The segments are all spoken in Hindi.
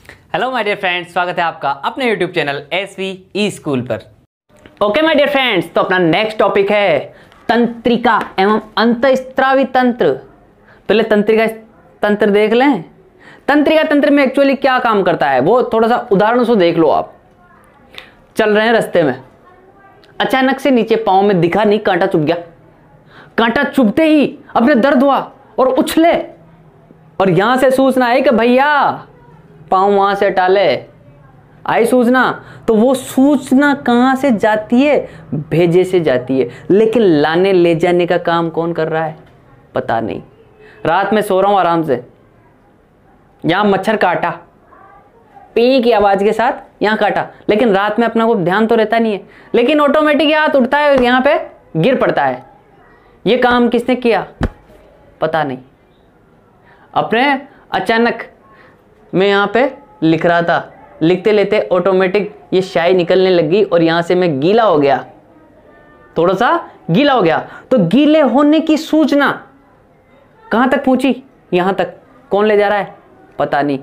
हेलो माय डियर फ्रेंड्स, स्वागत है आपका अपने यूट्यूब चैनल एसवी ई स्कूल पर। ओके माय डियर फ्रेंड्स, तो अपना नेक्स्ट टॉपिक है तंत्रिका एवं अंतःस्रावी तंत्र। पहले तंत्रिका तंत्र देख लें। तंत्रिका तंत्र में एक्चुअली क्या काम करता है वो थोड़ा सा उदाहरण से देख लो। आप चल रहे हैं रास्ते में, अचानक से नीचे पांव में दिखा नहीं, कांटा चुभ गया। कांटा चुभते ही अपने दर्द हुआ और उछले, और यहां से सूचना है कि भैया पांव वहां से टाले, आई सूचना। तो वो सूचना कहां से जाती है? भेजे से जाती है। लेकिन लाने ले जाने का काम कौन कर रहा है? पता नहीं। रात में सो रहा हूं आराम से, यहां मच्छर काटा, पी की आवाज के साथ यहां काटा, लेकिन रात में अपना को ध्यान तो रहता नहीं है, लेकिन ऑटोमेटिक हाथ उठता है और यहां पे गिर पड़ता है। ये काम किसने किया? पता नहीं। अपने अचानक मैं यहाँ पे लिख रहा था, लिखते लेते ऑटोमेटिक ये स्याही निकलने लगी और यहाँ से मैं गीला हो गया, थोड़ा सा गीला हो गया। तो गीले होने की सूचना कहाँ तक पहुंची? यहाँ तक। कौन ले जा रहा है? पता नहीं।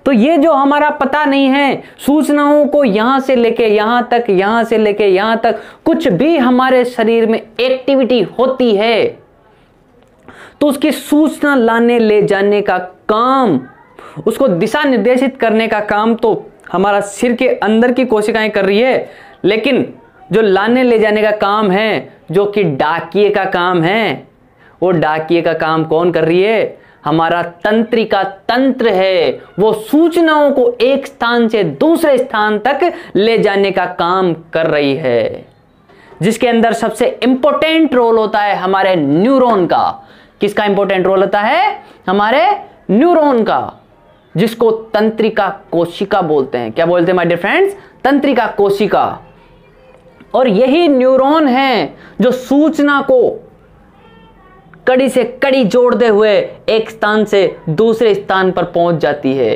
तो ये जो हमारा पता नहीं है, सूचनाओं को यहाँ से लेके यहाँ तक, यहाँ से लेके यहाँ तक, कुछ भी हमारे शरीर में एक्टिविटी होती है तो उसकी सूचना लाने ले जाने का काम, उसको दिशा निर्देशित करने का काम तो हमारा सिर के अंदर की कोशिकाएं कर रही है, लेकिन जो लाने ले जाने का काम है, जो कि डाकिये का काम है, वो डाकिये का काम कौन कर रही है? हमारा तंत्रिका तंत्र है। वो सूचनाओं को एक स्थान से दूसरे स्थान तक ले जाने का काम कर रही है, जिसके अंदर सबसे इंपॉर्टेंट रोल होता है हमारे न्यूरॉन का। किसका इंपॉर्टेंट रोल होता है? हमारे न्यूरॉन का, जिसको तंत्रिका कोशिका बोलते हैं। क्या बोलते हैं माय डियर फ्रेंड्स? तंत्रिका कोशिका। और यही न्यूरॉन है जो सूचना को कड़ी से कड़ी जोड़ते हुए एक स्थान से दूसरे स्थान पर पहुंच जाती है।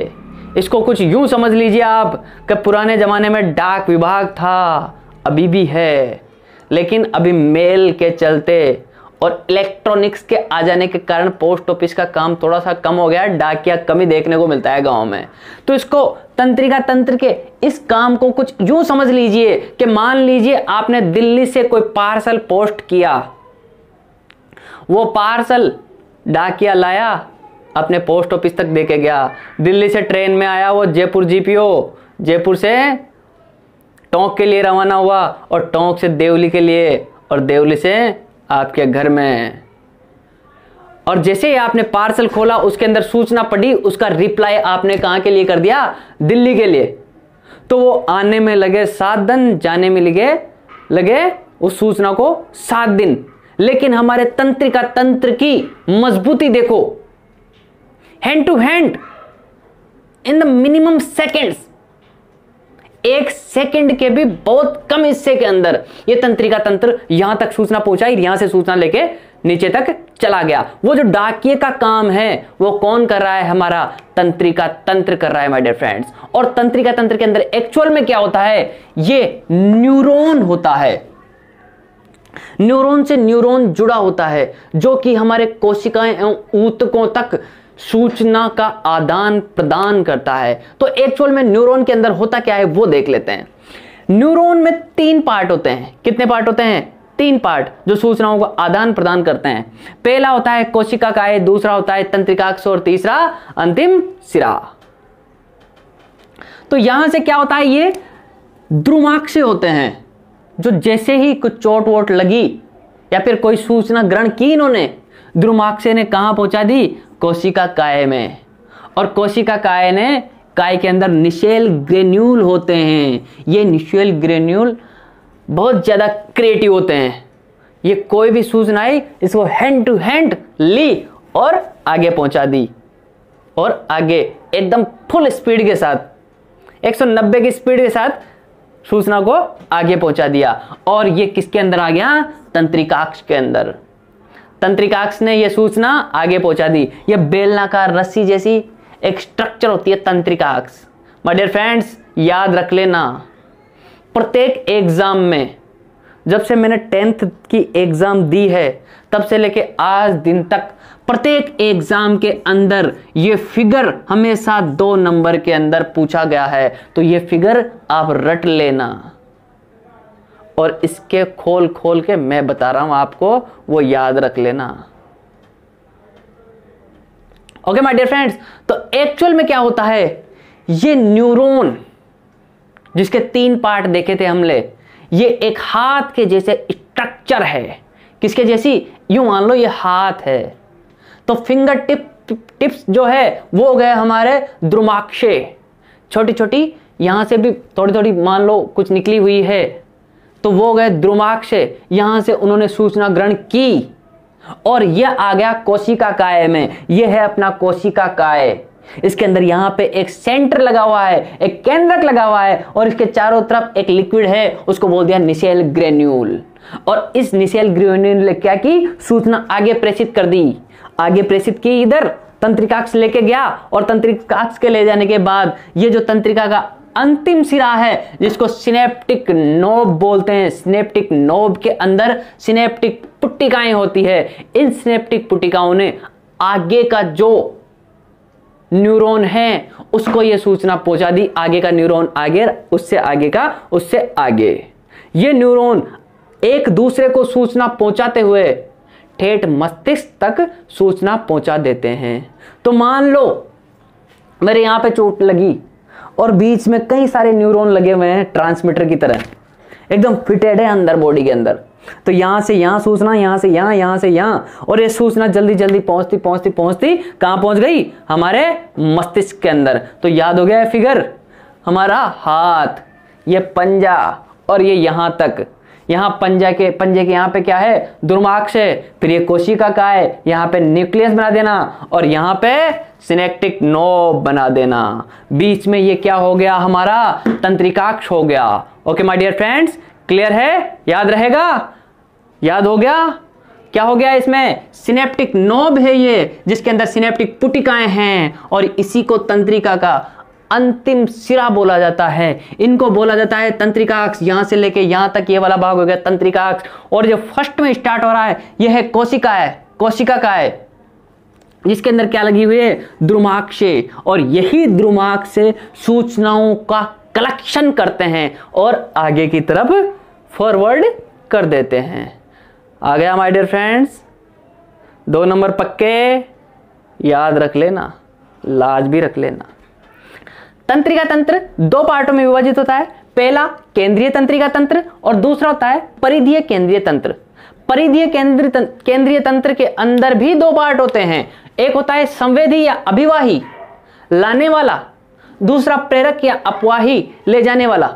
इसको कुछ यूं समझ लीजिए आप कि पुराने जमाने में डाक विभाग था, अभी भी है, लेकिन अभी मेल के चलते और इलेक्ट्रॉनिक्स के आ जाने के कारण पोस्ट ऑफिस का काम थोड़ा सा कम हो गया, डाकिया कम ही देखने को मिलता है गांव में। तो इसको तंत्रिका तंत्र के इस काम को कुछ यूं समझ लीजिए कि मान लीजिए आपने दिल्ली से कोई पार्सल पोस्ट किया, वो पार्सल डाकिया लाया, अपने पोस्ट ऑफिस तक देके गया। दिल्ली से ट्रेन में आया वो जयपुर जीपीओ, जयपुर से टोंक के लिए रवाना हुआ और टोंक से देवली के लिए, और देवली से आपके घर में। और जैसे ही आपने पार्सल खोला, उसके अंदर सूचना पड़ी, उसका रिप्लाई आपने कहां के लिए कर दिया? दिल्ली के लिए। तो वो आने में लगे 7 दिन, जाने में लगे उस सूचना को 7 दिन। लेकिन हमारे तंत्रिका तंत्र की मजबूती देखो, hand to hand, in the minimum seconds, 1 second के भी बहुत कम हिस्से के अंदर ये तंत्रिका तंत्र यहां तक सूचना पहुंचाई, यहां से सूचना लेके नीचे तक चला गया। वो जो डाकिये का काम है वो कौन कर रहा है? हमारा तंत्रिका तंत्र कर रहा है माय डियर फ्रेंड्स। और तंत्रिका तंत्र के अंदर एक्चुअल में क्या होता है? ये न्यूरॉन होता है। न्यूरॉन से न्यूरॉन जुड़ा होता है, जो कि हमारे कोशिकाएं एवं ऊतकों तक सूचना का आदान प्रदान करता है। तो एक्चुअल में न्यूरॉन के अंदर होता क्या है वो देख लेते हैं। न्यूरॉन में 3 पार्ट होते हैं। कितने पार्ट होते हैं? 3 पार्ट, जो सूचनाओं को आदान प्रदान करते हैं। पहला होता है कोशिका काय, दूसरा होता है तंत्रिकाक्ष और तीसरा अंतिम सिरा। तो यहां से क्या होता है? ये द्रुमाक्ष होते हैं, जो जैसे ही कुछ चोट वोट लगी या फिर कोई सूचना ग्रहण की इन्होंने, द्रुमाक्ष ने कहां पहुंचा दी? कोशिका काय में। और कोशिका काय के अंदर निशेल ग्रेन्यूल होते हैं। ये निशेल ग्रेन्यूल बहुत ज्यादा क्रिएटिव होते हैं। ये कोई भी सूचना आई, इसको हैंड टू हैंड ली और आगे पहुंचा दी, और आगे एकदम फुल स्पीड के साथ, 190 की स्पीड के साथ सूचना को आगे पहुंचा दिया। और ये किसके अंदर आ गया? तंत्रिकाक्ष के अंदर। तंत्रिकाक्ष ने यह सूचना आगे पहुंचा दी। यह बेलनाकार रस्सी जैसी एक स्ट्रक्चर होती है तंत्रिकाक्ष। माय डियर फ्रेंड्स, याद रख लेना, प्रत्येक एग्जाम में जब से मैंने 10th की एग्जाम दी है तब से लेके आज दिन तक प्रत्येक एग्जाम के अंदर ये फिगर हमेशा 2 नंबर के अंदर पूछा गया है। तो ये फिगर आप रट लेना और इसके खोल खोल के मैं बता रहा हूं आपको, वो याद रख लेना। ओके माय डियर फ्रेंड्स, तो एक्चुअल में क्या होता है, ये न्यूरॉन जिसके 3 पार्ट देखे थे हमने, ये एक हाथ के जैसे स्ट्रक्चर है। किसके जैसी? यूं मान लो ये हाथ है, तो फिंगर टिप्स जो है वो हो गए हमारे द्रुमाक्षे, छोटी छोटी, यहां से भी थोड़ी थोड़ी मान लो कुछ निकली हुई है, तो वो गए द्रुमाक्षे, यहां से उन्होंने सूचना ग्रहण की और यह आ गया कोशिका काय में। यह है अपना कोशिका काय। इसके अंदर यहां पे एक सेंटर लगा हुआ है, एक केंद्रक लगा हुआ है और इसके चारों तरफ एक लिक्विड है, उसको बोल दिया निसेल ग्रेन्यूल। और इस निसेल ग्रेन्यूल ने क्या की, सूचना आगे प्रेषित कर दी, आगे प्रेषित की, इधर तंत्रिकाक्ष लेके गया और तंत्रिकाक्ष के ले जाने के बाद ये जो तंत्रिका का अंतिम सिरा है जिसको सिनेप्टिक नोब बोलते हैं, सिनेप्टिक नोब के अंदर सिनेप्टिक पुट्टिकाएं होती है। इन सिनेप्टिक पुट्टिकाओं ने आगे का जो न्यूरॉन है उसको यह सूचना पहुंचा दी, आगे का न्यूरॉन आगे, उससे आगे का उससे आगे। ये न्यूरॉन एक दूसरे को सूचना पहुंचाते हुए ठेठ मस्तिष्क तक सूचना पहुंचा देते हैं। तो मान लो मेरे यहां पे चोट लगी और बीच में कई सारे न्यूरॉन लगे हुए हैं ट्रांसमीटर की तरह, एकदम फिटेड है अंदर बॉडी के अंदर। तो यहां से यहां सूचना, यहां से यहां, यहां से यहां, और ये सूचना जल्दी जल्दी पहुंचती पहुंचती पहुंचती कहां पहुंच गई, हमारे मस्तिष्क के अंदर। तो याद हो गया है फिगर, हमारा हाथ, ये पंजा और ये यहां तक, यहां पंजे के यहां पे क्या है, द्रुमाक्ष है, फिर ये कोशिका का है, यहां पे न्यूक्लियस बना देना और यहां पे सिनेप्टिक नोब बना देना। बीच में ये क्या हो गया, हमारा तंत्रिकाक्ष हो गया। Okay my dear friends, clear है, याद रहेगा, याद हो गया। क्या हो गया इसमें, सिनेप्टिक नोब है ये, जिसके अंदर सिनेप्टिक पुटिकाएं हैं और इसी को तंत्रिका का अंतिम सिरा बोला जाता है। इनको बोला जाता है तंत्रिकाक्ष। यहां से लेके यहां तक ये वाला भाग हो गया तंत्रिकाक्ष, और जो फर्स्ट में स्टार्ट हो रहा है यह है कोशिका है, कोशिका का है, जिसके अंदर क्या लगी हुई है, द्रुमाक्षे, और यही द्रुमाक्ष से सूचनाओं का कलेक्शन करते हैं और आगे की तरफ फॉरवर्ड कर देते हैं। आ गया माय डियर फ्रेंड्स, 2 नंबर पक्के याद रख लेना, लाज भी रख लेना। तंत्रिका तंत्र 2 पार्टों में विभाजित होता है, पहला केंद्रीय तंत्रिका तंत्र और दूसरा होता है परिधीय केंद्रीय तंत्र। परिधीय केंद्रीय तंत्र के अंदर भी 2 पार्ट होते हैं, एक होता है संवेदी या अभिवाही, लाने वाला, दूसरा प्रेरक या अपवाही, ले जाने वाला।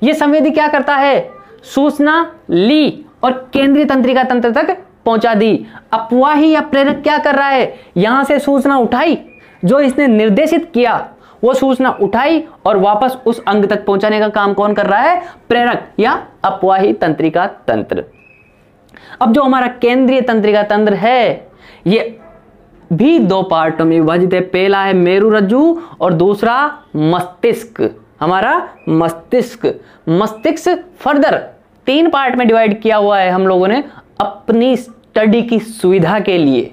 यह संवेदी क्या करता है, सूचना ली और केंद्रीय तंत्रिका तंत्र तक पहुंचा दी। अपवाही या प्रेरक क्या कर रहा है, यहां से सूचना उठाई, जो इसने निर्देशित किया वो सूचना उठाई और वापस उस अंग तक पहुंचाने का काम कौन कर रहा है, प्रेरक या अपवाही तंत्रिका तंत्र। अब जो हमारा केंद्रीय तंत्रिका तंत्र है ये भी 2 पार्टों में विभाजित है, पहला है मेरुरज्जु और दूसरा मस्तिष्क, हमारा मस्तिष्क। मस्तिष्क फर्दर 3 पार्ट में डिवाइड किया हुआ है हम लोगों ने अपनी स्टडी की सुविधा के लिए।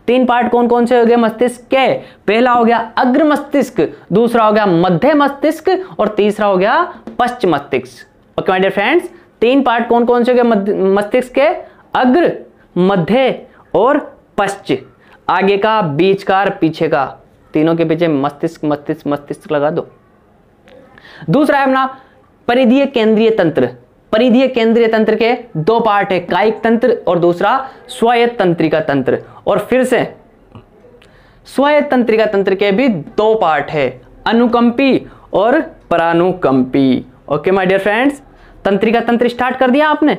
3 पार्ट कौन कौन से हो गए मस्तिष्क के, पहला हो गया अग्र मस्तिष्क, दूसरा हो गया मध्य मस्तिष्क और तीसरा हो गया पश्च मस्तिष्क। Okay my dear friends, 3 part कौन कौन से हो गए मस्तिष्क के, अग्र, मध्य और पश्च। आगे का, बीच का और पीछे का, तीनों के पीछे मस्तिष्क मस्तिष्क मस्तिष्क लगा दो। दूसरा है अपना परिधीय केंद्रीय तंत्र। परिधीय केंद्रीय तंत्र के 2 पार्ट है, कायिक तंत्र और दूसरा स्वायत्त तंत्रिका तंत्र। और फिर से स्वायत्त तंत्रिका तंत्र के भी 2 पार्ट है, अनुकंपी और परानुकंपी। ओके माय डियर फ्रेंड्स, तंत्रिका तंत्र स्टार्ट कर दिया आपने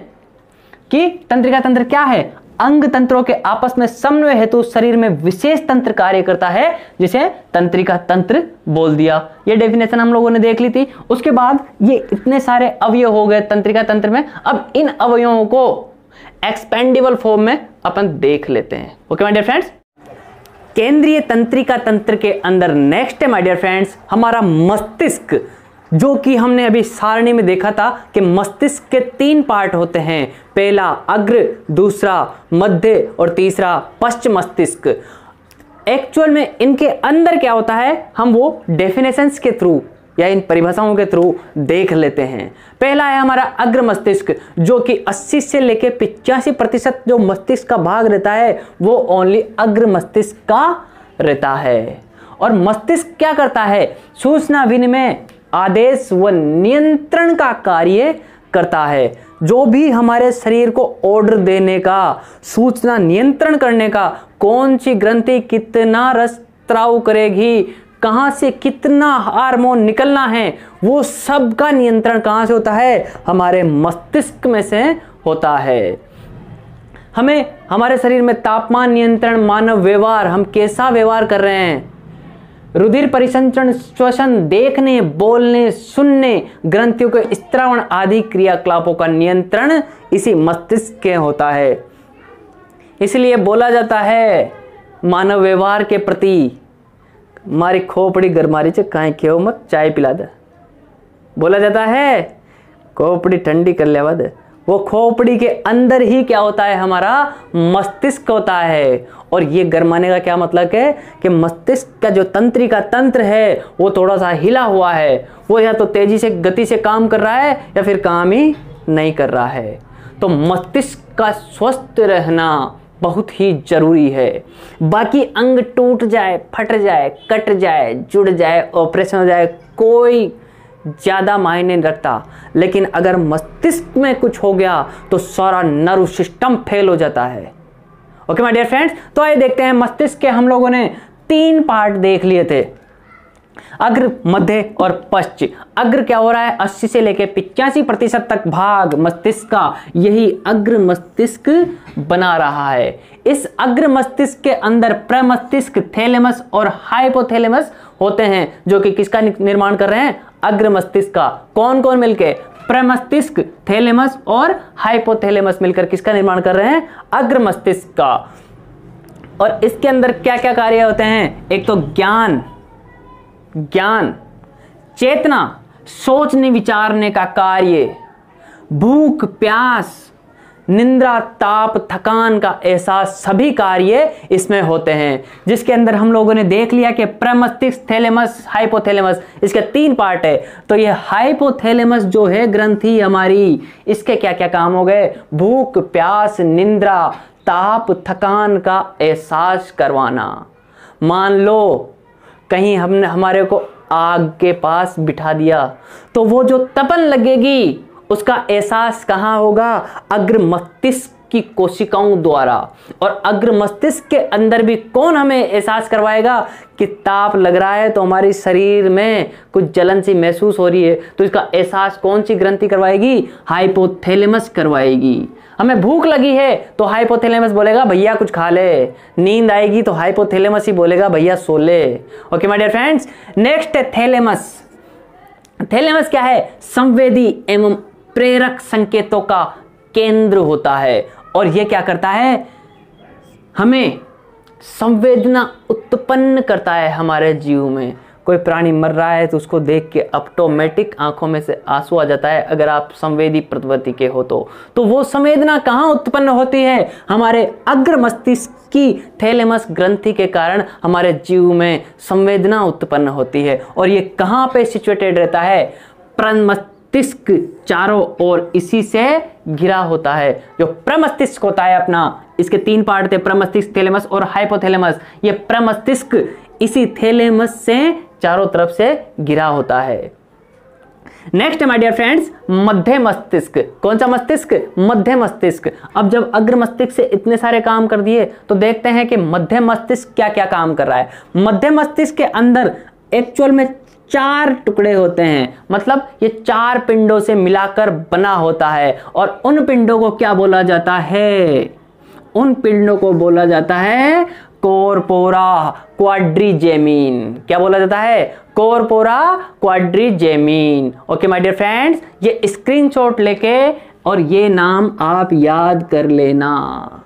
कि तंत्रिका तंत्र क्या है, अंग तंत्रों के आपस में समन्वय हेतु शरीर में विशेष तंत्र कार्य करता है, जिसे तंत्रिका तंत्र बोल दिया। ये डेफिनेशन हम लोगों ने देख ली थी। उसके बाद ये इतने सारे अवयव हो गए तंत्रिका तंत्र में, अब इन अवयवों को एक्सपेंडेबल फॉर्म में अपन देख लेते हैं। ओके माय डियर फ्रेंड्स, केंद्रीय तंत्रिका तंत्र के अंदर नेक्स्ट है माय डियर फ्रेंड्स हमारा मस्तिष्क। जो कि हमने अभी सारणी में देखा था कि मस्तिष्क के 3 पार्ट होते हैं, पहला अग्र, दूसरा मध्य और तीसरा पश्च मस्तिष्क। एक्चुअल में इनके अंदर क्या होता है हम वो डेफिनेशंस के थ्रू या इन परिभाषाओं के थ्रू देख लेते हैं। पहला है हमारा अग्र मस्तिष्क, जो कि 80 से लेके 85% जो मस्तिष्क का भाग रहता है वो ओनली अग्र मस्तिष्क का रहता है। और मस्तिष्क क्या करता है? सूचना विनिमय, आदेश व नियंत्रण का कार्य करता है। जो भी हमारे शरीर को ऑर्डर देने का, सूचना नियंत्रण करने का, कौन सी ग्रंथि कितना रस स्राव करेगी, कहां से कितना हार्मोन निकलना है, वो सब का नियंत्रण कहां से होता है? हमारे मस्तिष्क में से होता है। हमें हमारे शरीर में तापमान नियंत्रण, मानव व्यवहार, हम कैसा व्यवहार कर रहे हैं, रुधिर परिसंचरण, श्वसन, देखने, बोलने, सुनने, ग्रंथियों के स्त्रावण आदि क्रियाकलापों का नियंत्रण इसी मस्तिष्क के होता है। इसलिए बोला जाता है मानव व्यवहार के प्रति, मारी खोपड़ी गरमारी चे काहे क्यों मत चाय पिला दे, बोला जाता है खोपड़ी ठंडी कर ले बाद। वो खोपड़ी के अंदर ही क्या होता है? हमारा मस्तिष्क होता है। और ये गरमाने का क्या मतलब है कि मस्तिष्क का जो तंत्रिका तंत्र है वो थोड़ा सा हिला हुआ है, वो या तो तेजी से गति से काम कर रहा है या फिर काम ही नहीं कर रहा है। तो मस्तिष्क का स्वस्थ रहना बहुत ही जरूरी है। बाकी अंग टूट जाए, फट जाए, कट जाए, जुड़ जाए, ऑपरेशन हो जाए, कोई ज्यादा मायने नहीं रखता, लेकिन अगर मस्तिष्क में कुछ हो गया तो सारा नर्व सिस्टम फेल हो जाता है। ओके माय डियर फ्रेंड्स, तो आइए देखते हैं मस्तिष्क के हम लोगों ने 3 पार्ट देख लिए थे, अग्र, मध्य और पश्च। अग्र क्या हो रहा है? 80 से लेकर 85% तक भाग मस्तिष्क का, यही अग्र मस्तिष्क बना रहा है। इस अग्र मस्तिष्क के अंदर प्रमस्तिष्क, थैलेमस और हाइपोथैलेमस होते हैं, जो कि किसका निर्माण कर रहे हैं? अग्र मस्तिष्क का। कौन कौन मिलके? प्रमस्तिष्क, थैलेमस और हाइपोथैलेमस मिलकर किसका निर्माण कर रहे हैं? अग्र मस्तिष्क का। और इसके अंदर क्या क्या कार्य होते हैं? एक तो ज्ञान, चेतना, सोचने विचारने का कार्य, भूख प्यास, निंद्रा, ताप, थकान का एहसास, सभी कार्य इसमें होते हैं। जिसके अंदर हम लोगों ने देख लिया कि प्रमस्तिष्क, थैलेमस, हाइपोथैलेमस, इसके 3 पार्ट है। तो ये हाइपोथैलेमस जो है ग्रंथि हमारी, इसके क्या क्या काम हो गए? भूख प्यास, निंद्रा, ताप, थकान का एहसास करवाना। मान लो कहीं हमने हमारे को आग के पास बिठा दिया तो वो जो तपन लगेगी उसका एहसास कहाँ होगा? अग्र मस्तिष्क की कोशिकाओं द्वारा। और अग्र मस्तिष्क के अंदर भी कौन हमें एहसास करवाएगा कि ताप लग रहा है, तो हमारी शरीर में कुछ जलन सी महसूस हो रही है, तो इसका एहसास कौन सी ग्रंथि करवाएगी? हाइपोथैलेमस करवाएगी। हमें भूख लगी है तो हाइपोथैलेमस बोलेगा भैया कुछ खा ले, नींद आएगी तो हाइपोथैलेमस ही बोलेगा भैया सो ले। Okay my dear friends, next है थैलेमस। थैलेमस क्या है? संवेदी एवं प्रेरक संकेतों का केंद्र होता है। और यह क्या करता है? हमें संवेदना उत्पन्न करता है हमारे जीव में। कोई प्राणी मर रहा है तो उसको देख के ऑटोमेटिक आंखों में से आंसू आ जाता है, अगर आप संवेदी प्रवृत्ति के हो तो वो संवेदना कहाँ उत्पन्न होती है? हमारे अग्र मस्तिष्क की थैलेमस ग्रंथि के कारण हमारे जीव में संवेदना उत्पन्न होती है। और ये कहाँ पे सिचुएटेड रहता है? प्रमस्तिष्क चारों ओर इसी से घिरा होता है। जो प्रमस्तिष्क होता है अपना, इसके 3 पार्ट थे, प्रमस्तिष्क, थैलेमस और हाइपोथैलेमस। ये प्रमस्तिष्क इसी थैलेमस से चारों तरफ से घिरा होता है। नेक्स्ट माय डियर फ्रेंड्स, मध्य मस्तिष्क। कौन सा मस्तिष्क? मध्य मस्तिष्क। अब जब अग्र मस्तिष्क से इतने सारे काम कर दिए तो देखते हैं कि मध्य मस्तिष्क क्या क्या काम कर रहा है। मध्य मस्तिष्क के अंदर एक्चुअल में 4 टुकड़े होते हैं, मतलब ये 4 पिंडों से मिलाकर बना होता है। और उन पिंडों को क्या बोला जाता है? उन पिंडों को बोला जाता है कोर्पोरा क्वाड्रिजेमिन। क्या बोला जाता है? कोर्पोरा क्वाड्रिजेमिन। ओके माय डियर फ्रेंड्स, ये स्क्रीनशॉट लेके और ये नाम आप याद कर लेना।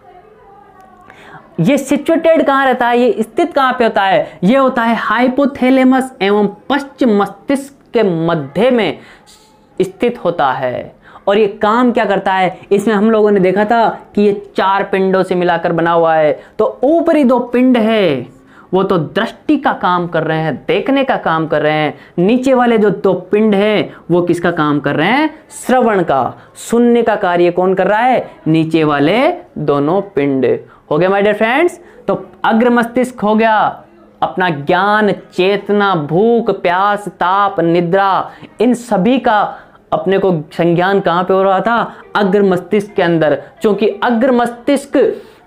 ये सिचुएटेड कहाँ रहता है? ये स्थित कहाँ पे होता है? ये होता है हाइपोथैलेमस एवं पश्च मस्तिष्क के मध्य में स्थित होता है। और ये काम क्या करता है, इसमें हम लोगों ने देखा था कि ये 4 पिंडों से मिलाकर बना हुआ है। तो ऊपरी 2 पिंड है वो तो दृष्टि का काम कर रहे हैं, देखने का काम कर रहे हैं। नीचे वाले जो 2 पिंड हैं वो किसका काम कर रहे हैं, श्रवण का, सुनने का कार्य कौन कर रहा है, नीचे वाले दोनों पिंड। हो गया माय डियर फ्रेंड्स। तो अग्र मस्तिष्क हो गया अपना ज्ञान, चेतना, भूख, प्यास, ताप, निद्रा, इन सभी का अपने को संज्ञान कहां पे हो रहा था, अग्र मस्तिष्क के अंदर। क्योंकि अग्र मस्तिष्क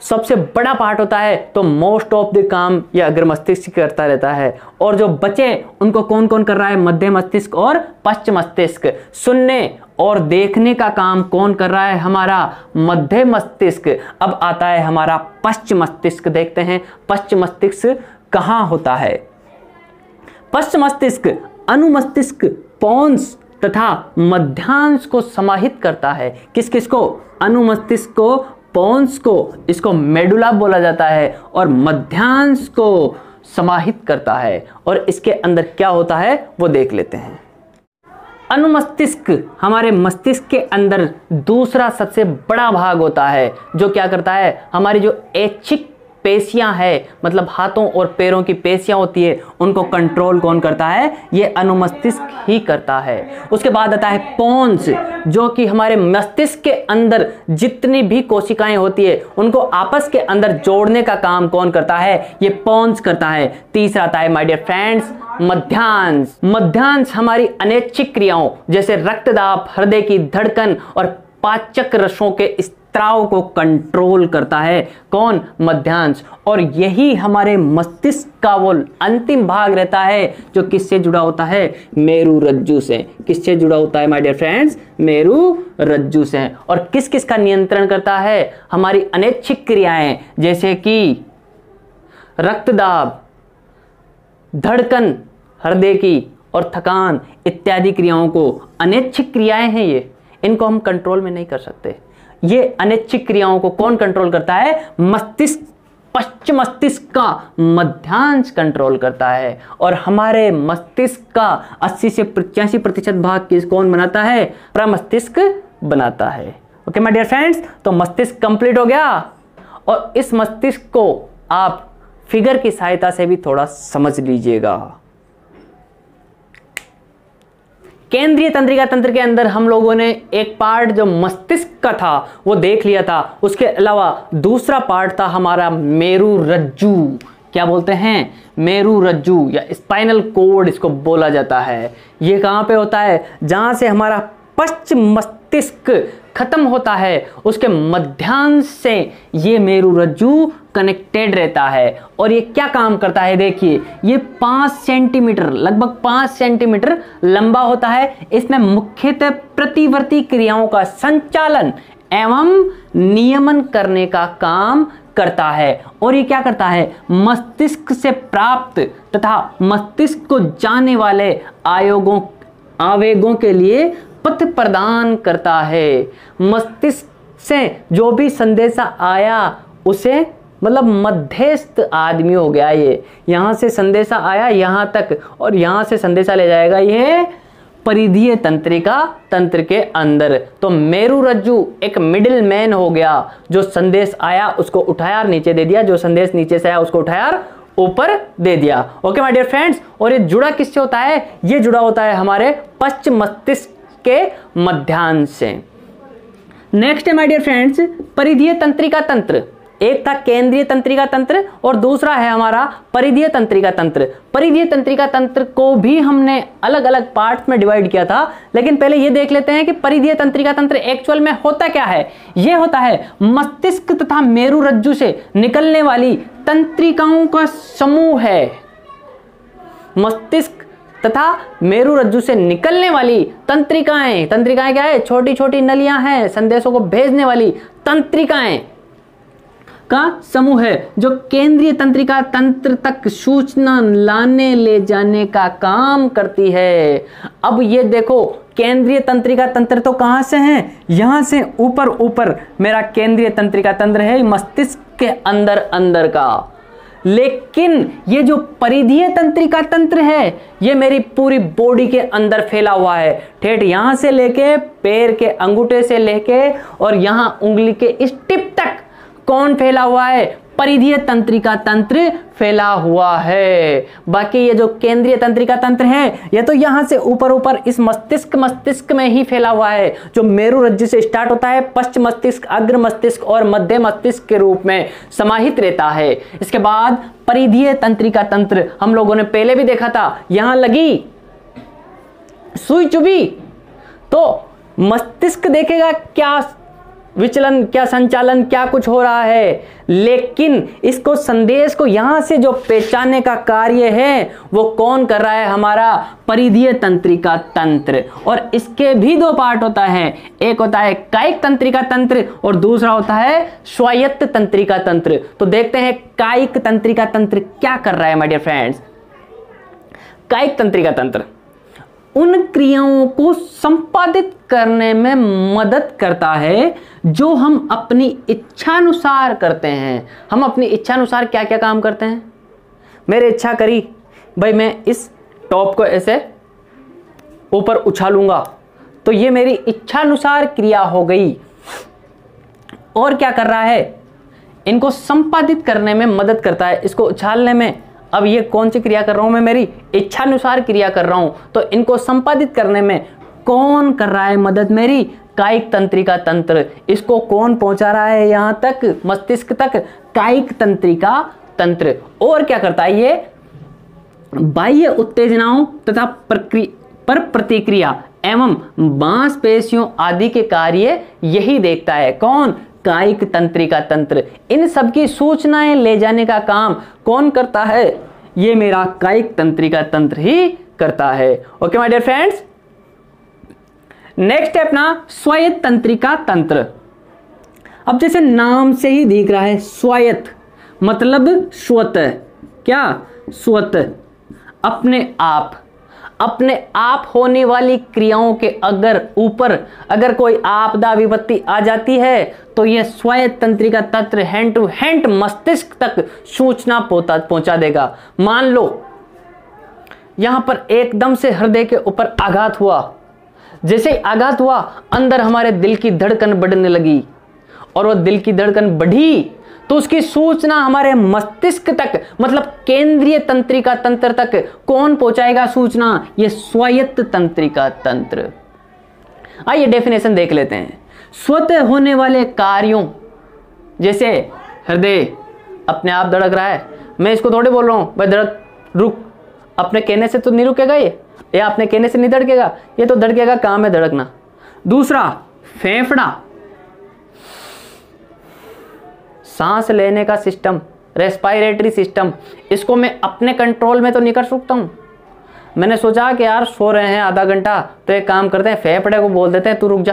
सबसे बड़ा पार्ट होता है तो मोस्ट ऑफ द काम ये अग्र मस्तिष्क करता रहता है। और जो बचे उनको कौन कौन कर रहा है, मध्य मस्तिष्क और पश्च मस्तिष्क। सुनने और देखने का काम कौन कर रहा है, हमारा मध्य मस्तिष्क। अब आता है हमारा पश्च मस्तिष्क। देखते हैं पश्च मस्तिष्क कहां होता है। पश्च मस्तिष्क अनुमस्तिष्क, पोन्स तथा मध्यांश को समाहित करता है। किस किस को, अनुमस्तिष्क को, पोन्स को, इसको मेडुला बोला जाता है, और मध्यांश को समाहित करता है। और इसके अंदर क्या होता है वो देख लेते हैं। अनुमस्तिष्क हमारे मस्तिष्क के अंदर दूसरा सबसे बड़ा भाग होता है, जो क्या करता है, हमारी जो ऐच्छिक पेशियां है, मतलब हाथों और पैरों की पेशियां होती है, उनको कंट्रोल कौन करता है, ये अनुमस्तिष्क ही करता है। उसके बाद आता है पोन्स, जो कि हमारे मस्तिष्क के अंदर जितनी भी कोशिकाएं होती है उनको आपस के अंदर जोड़ने का काम कौन करता है, ये पोन्स करता है। तीसरा आता है माय डियर फ्रेंड्स मध्यांश। मध्यांश हमारी अनैच्छिक क्रियाओं जैसे रक्तदाब, हृदय की धड़कन और पाचक रसों के स्त्राव को कंट्रोल करता है, कौन, मध्यांश। और यही हमारे मस्तिष्क का वो अंतिम भाग रहता है जो किससे जुड़ा होता है, मेरु रज्जु से। किससे जुड़ा होता है माय डियर फ्रेंड्स, मेरु रज्जु से। और किस किस का नियंत्रण करता है, हमारी अनैच्छिक क्रियाएं जैसे कि रक्तदाब, धड़कन हृदय की और थकान इत्यादि क्रियाओं को, अनैच्छिक क्रियाएं हैं ये, इनको हम कंट्रोल में नहीं कर सकते। ये अनैच्छिक क्रियाओं को कौन कंट्रोल करता है, मस्तिष्क, पश्च मस्तिष्क का मध्यांश कंट्रोल करता है। और हमारे मस्तिष्क का 80 से 85% भाग किस कौन बनाता है, प्रमस्तिष्क बनाता है। ओके माय डियर फ्रेंड्स, तो मस्तिष्क कंप्लीट हो गया। और इस मस्तिष्क को आप फिगर की सहायता से भी थोड़ा समझ लीजिएगा। केंद्रीय तंत्रिका तंत्र के अंदर हम लोगों ने एक पार्ट जो मस्तिष्क का था वो देख लिया था। उसके अलावा दूसरा पार्ट था हमारा मेरु रज्जु। क्या बोलते हैं, मेरु रज्जु या स्पाइनल कोड इसको बोला जाता है। ये कहां पे होता है, जहां से हमारा पश्च मस्तिष्क खत्म होता है उसके मध्यांश से ये मेरु रज्जु कनेक्टेड रहता है। और ये क्या काम करता है, देखिए ये 5 सेंटीमीटर, लगभग 5 सेंटीमीटर लंबा होता है। इसमें मुख्यतः प्रतिवर्ती क्रियाओं का संचालन एवं नियमन करने का काम करता है। और ये क्या करता है, मस्तिष्क से प्राप्त तथा मस्तिष्क को जाने वाले आवेगों के लिए पथ प्रदान करता है। मस्तिष्क से जो भी संदेशा आया उसे, मतलब मध्यस्थ आदमी हो गया ये, यहां से संदेशा आया यहां तक और यहां से संदेशा ले जाएगा ये परिधीय तंत्रिका तंत्र के अंदर। तो मेरु रज्जु एक मिडिल मैन हो गया, जो संदेश आया उसको उठाया और नीचे दे दिया, जो संदेश नीचे से आया उसको उठाया और ऊपर दे दिया। ओके माय डियर फ्रेंड्स, और ये जुड़ा किससे होता है, ये जुड़ा होता है हमारे पश्च मस्तिष्क के मध्यांश से। नेक्स्ट है माय डियर फ्रेंड्स परिधीय तंत्रिका तंत्र। एक था केंद्रीय तंत्रिका तंत्र और दूसरा है हमारा परिधीय तंत्रिका तंत्र। परिधीय तंत्रिका तंत्र को भी हमने अलग अलग पार्ट्स में डिवाइड किया था, लेकिन पहले ये देख लेते हैं कि परिधीय तंत्रिका तंत्र एक्चुअल में होता क्या है। ये होता है मस्तिष्क तथा मेरु रज्जु से निकलने वाली तंत्रिकाओं का समूह है। मस्तिष्क तथा मेरु रज्जु से निकलने वाली तंत्रिकाएं, तंत्रिकाएं क्या है, छोटी छोटी नलियां हैं, संदेशों को भेजने वाली तंत्रिकाएं का समूह है, जो केंद्रीय तंत्रिका तंत्र तक सूचना लाने ले जाने का काम करती है। अब ये देखो केंद्रीय तंत्रिका तंत्र तो कहां से है, यहां से ऊपर ऊपर मेरा केंद्रीय तंत्रिका तंत्र है मस्तिष्क के अंदर अंदर का। लेकिन ये जो परिधीय तंत्रिका तंत्र है ये मेरी पूरी बॉडी के अंदर फैला हुआ है, ठेठ यहां से लेके पैर के अंगूठे से लेके और यहां उंगली के इस टिप तक कौन फैला हुआ है? परिधीय तंत्रिका तंत्र फैला हुआ है। बाकी ये जो केंद्रीय तंत्रिका तंत्र है ये तो यहां से ऊपर ऊपर इस मस्तिष्क में ही फैला हुआ है, जो मेरुरज्जु से स्टार्ट होता है, पश्च मस्तिष्क, अग्र मस्तिष्क और मध्य मस्तिष्क के रूप में समाहित रहता है। इसके बाद परिधीय तंत्रिका तंत्र हम लोगों ने पहले भी देखा था, यहां लगी सुई चुभी तो मस्तिष्क देखेगा क्या विचलन, क्या संचालन, क्या कुछ हो रहा है, लेकिन इसको संदेश को यहां से जो पहचानने का कार्य है वो कौन कर रहा है? हमारा परिधीय तंत्रिका तंत्र। और इसके भी दो पार्ट होता है, एक होता है कायिक तंत्रिका तंत्र और दूसरा होता है स्वायत्त तंत्रिका तंत्र। तो देखते हैं कायिक तंत्रिका तंत्र क्या कर रहा है माय डियर फ्रेंड्स। कायिक तंत्रिका तंत्र उन क्रियाओं को संपादित करने में मदद करता है जो हम अपनी इच्छानुसार करते हैं। हम अपनी इच्छानुसार क्या क्या काम करते हैं? मेरे इच्छा करी भाई मैं इस टॉप को ऐसे ऊपर उछालूंगा, तो ये मेरी इच्छानुसार क्रिया हो गई। और क्या कर रहा है? इनको संपादित करने में मदद करता है, इसको उछालने में। अब ये कौन सी क्रिया कर रहा हूं मैं? मेरी इच्छानुसार क्रिया कर रहा हूं, तो इनको संपादित करने में कौन कर रहा है मदद? मेरी कायिक तंत्रिका तंत्र। इसको कौन पहुंचा रहा है यहां तक? मस्तिष्क तक, कायिक तंत्रिका तंत्र। और क्या करता है ये? बाह्य उत्तेजनाओं तथा पर प्रतिक्रिया एवं मांसपेशियों आदि के कार्य यही देखता है। कौन? कायिक तंत्रिका तंत्र। इन सब की सूचनाएं ले जाने का काम कौन करता है? ये मेरा कायिक तंत्रिका तंत्र ही करता है। Okay my dear friends, next है अपना स्वायत्त तंत्रिका तंत्र। अब जैसे नाम से ही दिख रहा है स्वायत्त मतलब स्वतः। क्या? स्वतः, अपने आप होने वाली क्रियाओं के अगर कोई आपदा विपत्ति आ जाती है तो यह स्वायत्त तंत्रिका तंत्र हैंड टू हैंड मस्तिष्क तक सूचना पहुंचा देगा। मान लो यहां पर एकदम से हृदय के ऊपर आघात हुआ, जैसे ही आघात हुआ अंदर हमारे दिल की धड़कन बढ़ने लगी, और वो दिल की धड़कन बढ़ी तो उसकी सूचना हमारे मस्तिष्क तक मतलब केंद्रीय तंत्रिका तंत्र तक कौन पहुंचाएगा सूचना? ये स्वायत्त तंत्रिका तंत्र। आइए डेफिनेशन देख लेते हैं। स्वतः होने वाले कार्यों, जैसे हृदय अपने आप धड़क रहा है, मैं इसको थोड़े बोल रहा हूं भाई धड़क रुक, अपने कहने से तो नहीं रुकेगा ये, या अपने कहने से नहीं धड़केगा, ये तो धड़केगा, काम है धड़कना। दूसरा फेफड़ा, सांस लेने का सिस्टम, रेस्पिरेटरी सिस्टम, इसको मैं अपने कंट्रोल में तो नहीं कर सकता हूं। मैंने सोचा कि यार सो रहे हैं आधा घंटा, तो एक काम करते हैं फेफड़े को बोल देते हैं तू रुक जा।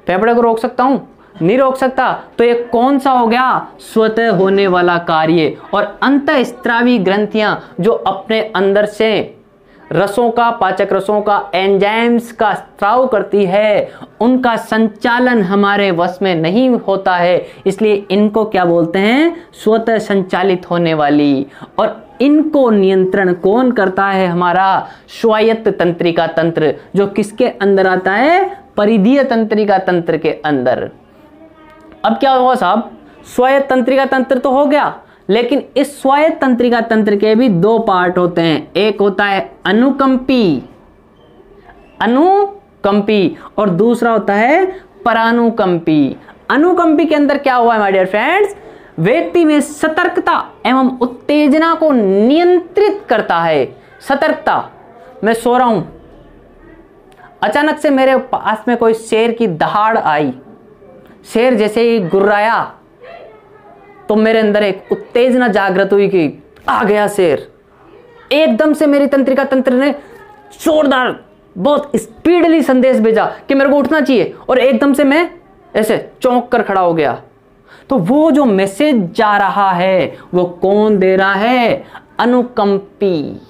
फेफड़े को रोक सकता हूं? नहीं रोक सकता। तो ये कौन सा हो गया? स्वतः होने वाला कार्य। और अंतःस्त्रावी ग्रंथियां जो अपने अंदर से रसों का, पाचक रसों का, एंजाइम्स का स्त्राव करती है, उनका संचालन हमारे वश में नहीं होता है, इसलिए इनको क्या बोलते हैं? स्वतः संचालित होने वाली। और इनको नियंत्रण कौन करता है? हमारा स्वायत्त तंत्रिका तंत्र, जो किसके अंदर आता है? परिधीय तंत्रिका तंत्र के अंदर। अब क्या होगा साहब? स्वायत्त तंत्रिका तंत्र तो हो गया, लेकिन इस स्वायत्त तंत्रिका तंत्र के भी दो पार्ट होते हैं। एक होता है अनुकंपी और दूसरा होता है परानुकंपी। अनुकंपी के अंदर क्या हुआ है माय डियर फ्रेंड्स? व्यक्ति में सतर्कता एवं उत्तेजना को नियंत्रित करता है। सतर्कता, मैं सो रहा हूं, अचानक से मेरे पास में कोई शेर की दहाड़ आई, शेर जैसे ही गुर्राया तो मेरे अंदर एक उत्तेजना जागृत हुई कि आ गया शेर। एकदम से मेरी तंत्रिका तंत्र ने जोरदार बहुत स्पीडली संदेश भेजा कि मेरे को उठना चाहिए, और एकदम से मैं ऐसे चौंक कर खड़ा हो गया। तो वो जो मैसेज जा रहा है वो कौन दे रहा है? अनुकंपी।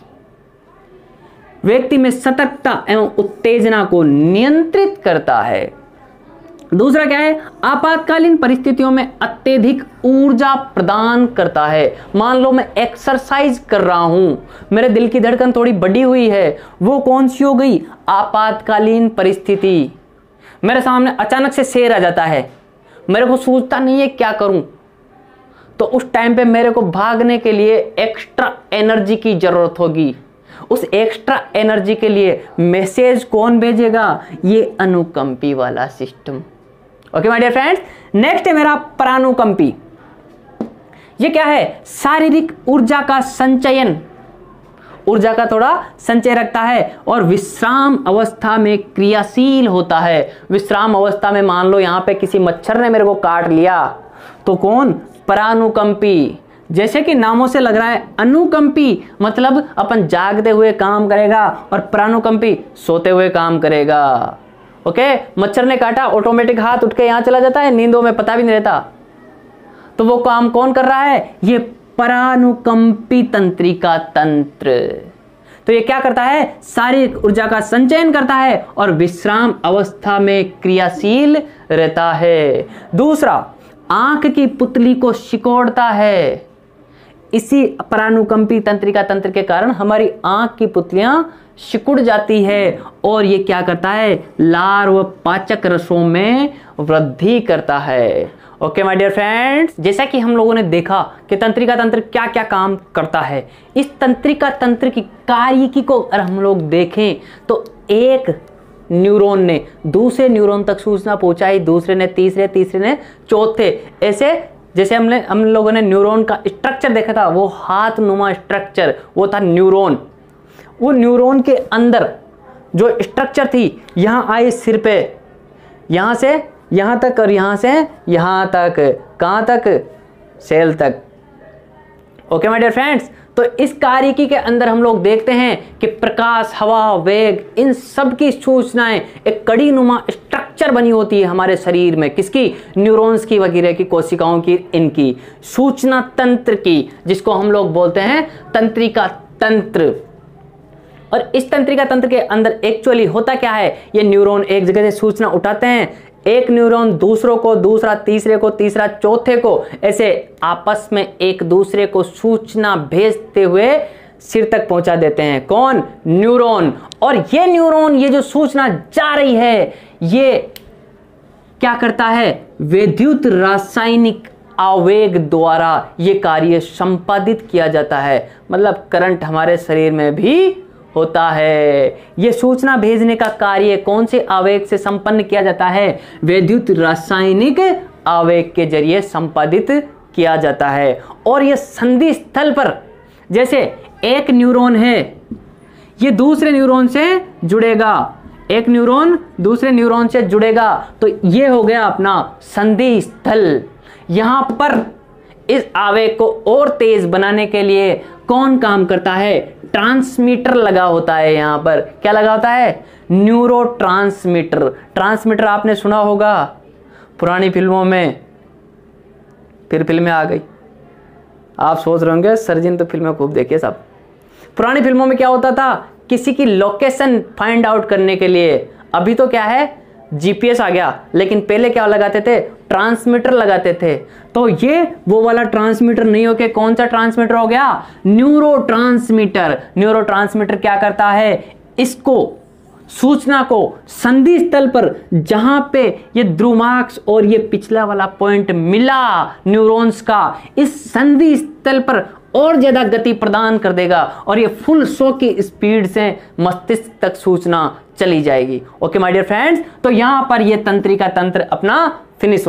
व्यक्ति में सतर्कता एवं उत्तेजना को नियंत्रित करता है। दूसरा क्या है, आपातकालीन परिस्थितियों में अत्यधिक ऊर्जा प्रदान करता है। मान लो मैं एक्सरसाइज कर रहा हूं, मेरे दिल की धड़कन थोड़ी बढ़ी हुई है, वो कौन सी हो गई, आपातकालीन परिस्थिति। मेरे सामने अचानक से शेर आ जाता है, मेरे को सूझता नहीं है क्या करूं, तो उस टाइम पे मेरे को भागने के लिए एक्स्ट्रा एनर्जी की जरूरत होगी। उस एक्स्ट्रा एनर्जी के लिए मैसेज कौन भेजेगा, ये अनुकंपी वाला system. Okay my dear friends, next है मेरा परानुकंपी। ये क्या है, शारीरिक ऊर्जा का संचयन, ऊर्जा का थोड़ा संचय रखता है और विश्राम अवस्था में क्रियाशील होता है। विश्राम अवस्था में मान लो यहां पे किसी मच्छर ने मेरे को काट लिया, तो कौन, परानुकंपी। जैसे कि नामों से लग रहा है, अनुकंपी मतलब अपन जागते हुए काम करेगा और परानुकंपी सोते हुए काम करेगा। ओके, मच्छर ने काटा, ऑटोमेटिक हाथ उठ के यहां चला जाता है, नींदों में पता भी नहीं रहता, तो वो काम कौन कर रहा है, ये परानुकंपी तंत्रिका तंत्र। तो ये क्या करता है, शारीरिक ऊर्जा का संचयन करता है और विश्राम अवस्था में क्रियाशील रहता है। दूसरा, आंख की पुतली को सिकोड़ता है। इसी परानुकंपी तंत्रिका तंत्र के कारण हमारी आंख की पुतलियां सिकुड़ जाती है और ये क्या करता है, लार व पाचक रसों में वृद्धि करता है। ओके माय डियर फ्रेंड्स, जैसा कि हम लोगों ने देखा कि तंत्रिका तंत्र क्या क्या काम करता है, इस तंत्रिका तंत्र की कार्यकी को अगर हम लोग देखें तो एक न्यूरॉन ने दूसरे न्यूरॉन तक सूचना पहुंचाई, दूसरे ने तीसरे, तीसरे ने चौथे, ऐसे जैसे हम लोगों ने न्यूरॉन का स्ट्रक्चर देखा था, वो हाथ नुमा स्ट्रक्चर, वो था न्यूरॉन। वो न्यूरॉन के अंदर जो स्ट्रक्चर थी, यहां आए सिर पे, यहां से यहां तक और यहां से यहां तक, कहां तक, सेल तक। ओके माय डियर फ्रेंड्स, तो इस कार्यकी के अंदर हम लोग देखते हैं कि प्रकाश, हवा, वेग, इन सब की सूचनाएं एक कड़ी नुमा स्ट्रक्चर बनी होती है हमारे शरीर में, किसकी, न्यूरॉन्स की वगैरह की, कोशिकाओं की, इनकी सूचना तंत्र की, जिसको हम लोग बोलते हैं तंत्रिका तंत्र। और इस तंत्रिका तंत्र के अंदर एक्चुअली होता क्या है, ये न्यूरॉन एक जगह से सूचना उठाते हैं, एक न्यूरॉन दूसरों को, दूसरा तीसरे को, तीसरा चौथे को, ऐसे आपस में एक दूसरे को सूचना भेजते हुए सिर तक पहुंचा देते हैं। कौन, न्यूरॉन। और ये न्यूरॉन, ये जो सूचना जा रही है, ये क्या करता है, विद्युत रासायनिक आवेग द्वारा ये कार्य संपादित किया जाता है। मतलब करंट हमारे शरीर में भी होता है। यह सूचना भेजने का कार्य कौन से आवेग से संपन्न किया जाता है, विद्युत रासायनिक आवेग के जरिए संपादित किया जाता है। और यह संधि स्थल पर, जैसे एक न्यूरॉन है, ये दूसरे न्यूरॉन से जुड़ेगा, एक न्यूरॉन दूसरे न्यूरॉन से जुड़ेगा, तो ये हो गया अपना संधि स्थल। यहां पर इस आवेग को और तेज बनाने के लिए कौन काम करता है, ट्रांसमीटर लगा होता है। यहां पर क्या लगा होता है, न्यूरो ट्रांसमीटर। ट्रांसमीटर आपने सुना होगा पुरानी फिल्मों में, फिर फिल्में आ गई, आप सोच रहे होंगे सर्जिन तो फिल्में खूब देखिए साहब। पुरानी फिल्मों में क्या होता था, किसी की लोकेशन फाइंड आउट करने के लिए, अभी तो क्या है जीपीएस आ गया, लेकिन पहले क्या लगाते थे, ट्रांसमीटर लगाते थे। तो ये वो वाला ट्रांसमीटर नहीं होके कौन सा ट्रांसमीटर हो गया, न्यूरो ट्रांसमीटर। न्यूरो ट्रांसमीटर क्या करता है, इसको सूचना को संधि स्थल पर, जहां पे ये ध्रुवाक्ष और ये पिछला वाला पॉइंट मिला न्यूरॉन्स का, इस संधि स्थल पर और ज्यादा गति प्रदान कर देगा और ये फुल 100 की स्पीड से मस्तिष्क तक सूचना चली जाएगी। ओके माय डियर फ्रेंड्स, तो यहां पर ये तंत्रिका तंत्र अपना फिनिश